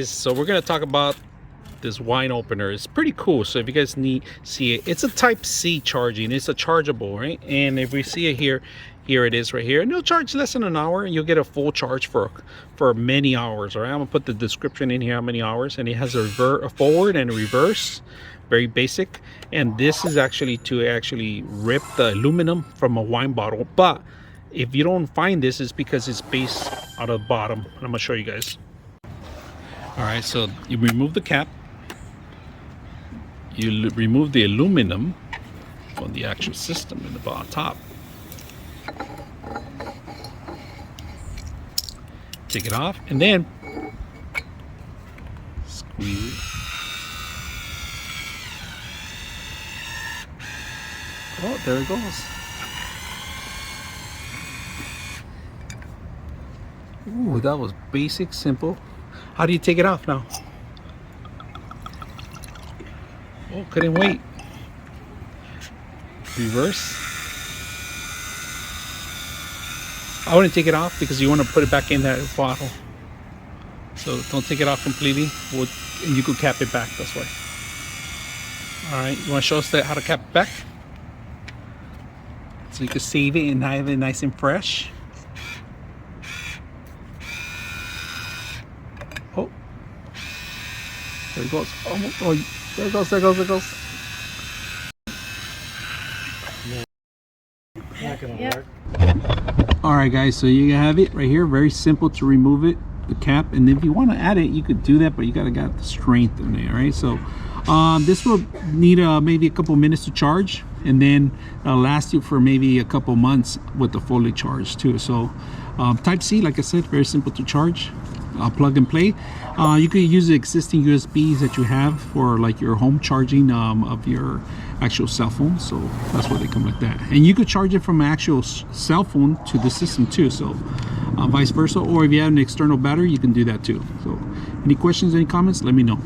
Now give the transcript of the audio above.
So we're going to talk about this wine opener. It's pretty cool. So if you guys see it, it's a type C charging. It's a chargeable, right? And if we see it here it is right here, and it'll charge less than an hour, and you'll get a full charge for many hours. All right, I'm gonna put the description in here how many hours. And it has a forward and a reverse, very basic. And this is actually to rip the aluminum from a wine bottle. But if you don't find this, it's because it's based out of the bottom, and I'm gonna show you guys. All right, so you remove the cap, you remove the aluminum from the actual system in the bottom top. Take it off and then squeeze it. Oh, there it goes. Ooh, that was basic, simple. How do you take it off now? Oh, couldn't wait. Reverse. I wouldn't take it off because you want to put it back in that bottle. So don't take it off completely. And you could cap it back, that's why. All right, you want to show us how to cap it back? So you can save it and have it nice and fresh. Oh, there it goes. Oh, there it goes, there it goes, there it goes. Not gonna work. All right, guys, so you have it right here. Very simple to remove it, the cap. And if you want to add it, you could do that, but you gotta got the strength in there, right? So this will need maybe a couple minutes to charge, and then last you for maybe a couple months with the fully charged too. So type C, like I said, very simple to charge. Plug and play. You could use the existing USBs that you have for like your home charging of your actual cell phone. So that's why they come like that. And you could charge it from an actual cell phone to the system too. So vice versa. Or if you have an external battery, you can do that too. So any questions, any comments, let me know.